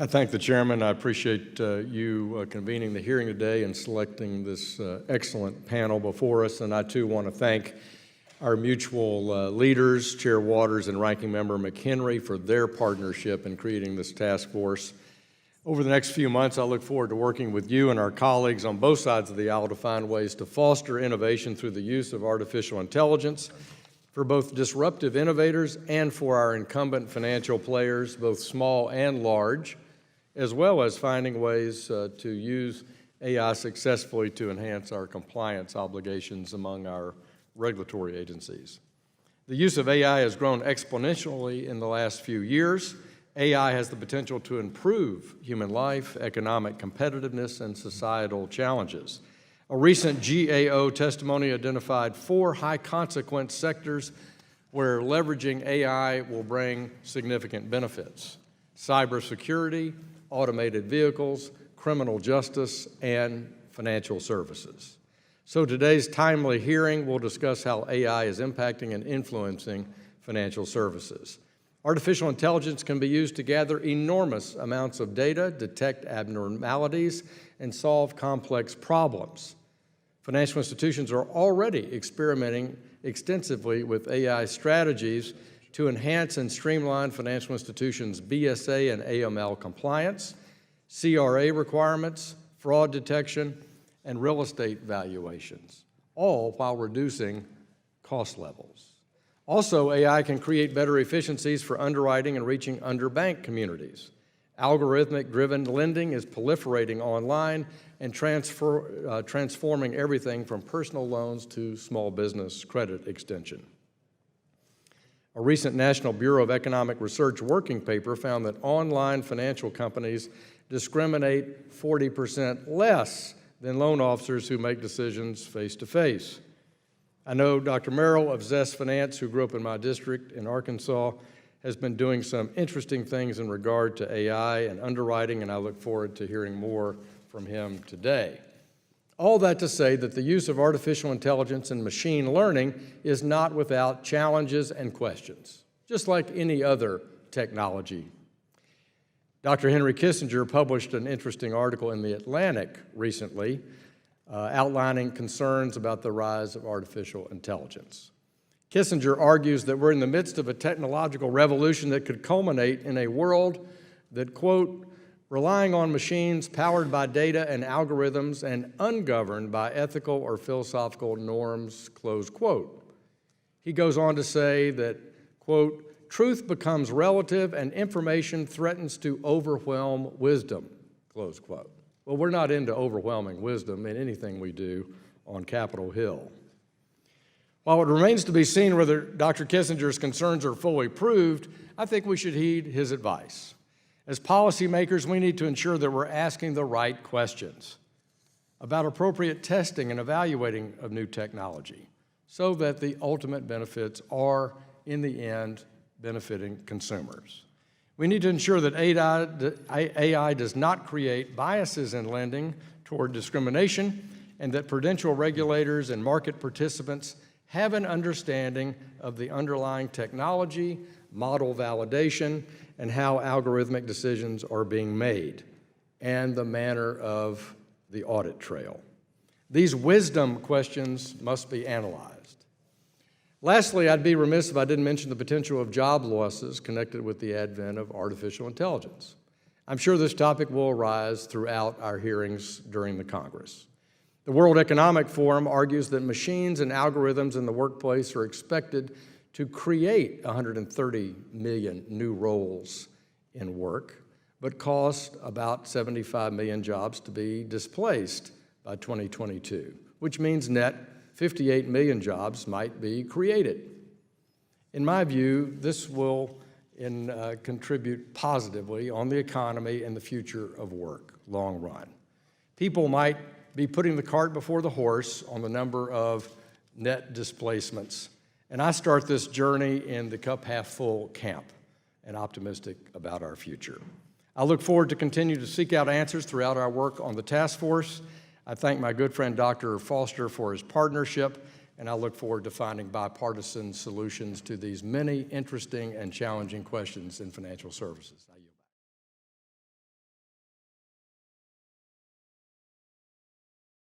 I thank the chairman. I appreciate you convening the hearing today and selecting this excellent panel before us. And I too want to thank our mutual leaders, Chair Waters and Ranking Member McHenry, for their partnership in creating this task force. Over the next few months, I look forward to working with you and our colleagues on both sides of the aisle to find ways to foster innovation through the use of artificial intelligence for both disruptive innovators and for our incumbent financial players, both small and large, as well as finding ways to use AI successfully to enhance our compliance obligations among our regulatory agencies. The use of AI has grown exponentially in the last few years. AI has the potential to improve human life, economic competitiveness, and societal challenges. A recent GAO testimony identified 4 high-consequence sectors where leveraging AI will bring significant benefits: cybersecurity, automated vehicles, criminal justice, and financial services. So today's timely hearing will discuss how AI is impacting and influencing financial services. Artificial intelligence can be used to gather enormous amounts of data, detect abnormalities, and solve complex problems. Financial institutions are already experimenting extensively with AI strategies to enhance and streamline financial institutions' BSA and AML compliance, CRA requirements, fraud detection, and real estate valuations, all while reducing cost levels. Also, AI can create better efficiencies for underwriting and reaching underbanked communities. Algorithmic-driven lending is proliferating online and transforming everything from personal loans to small business credit extension. A recent National Bureau of Economic Research working paper found that online financial companies discriminate 40% less than loan officers who make decisions face-to-face. I know Dr. Merrill of Zest Finance, who grew up in my district in Arkansas, has been doing some interesting things in regard to AI and underwriting, and I look forward to hearing more from him today. All that to say that the use of artificial intelligence and machine learning is not without challenges and questions, just like any other technology. Dr. Henry Kissinger published an interesting article in The Atlantic recently outlining concerns about the rise of artificial intelligence. Kissinger argues that we're in the midst of a technological revolution that could culminate in a world that, quote, relying on machines powered by data and algorithms and ungoverned by ethical or philosophical norms, close quote. He goes on to say that, quote, truth becomes relative and information threatens to overwhelm wisdom, close quote. Well, we're not into overwhelming wisdom in anything we do on Capitol Hill. While it remains to be seen whether Dr. Kissinger's concerns are fully proved, I think we should heed his advice. As policymakers, we need to ensure that we're asking the right questions about appropriate testing and evaluating of new technology so that the ultimate benefits are, in the end, benefiting consumers. We need to ensure that AI does not create biases in lending toward discrimination and that prudential regulators and market participants have an understanding of the underlying technology, model validation, and how algorithmic decisions are being made, and the manner of the audit trail. These wisdom questions must be analyzed. Lastly, I'd be remiss if I didn't mention the potential of job losses connected with the advent of artificial intelligence. I'm sure this topic will arise throughout our hearings during the Congress. The World Economic Forum argues that machines and algorithms in the workplace are expected to create 130 million new roles in work, but cost about 75 million jobs to be displaced by 2022, which means net 58 million jobs might be created. In my view, this will contribute positively on the economy and the future of work, long run. People might be putting the cart before the horse on the number of net displacements. And I start this journey in the cup half full camp and optimistic about our future. I look forward to continue to seek out answers throughout our work on the task force. I thank my good friend Dr. Foster for his partnership, and I look forward to finding bipartisan solutions to these many interesting and challenging questions in financial services.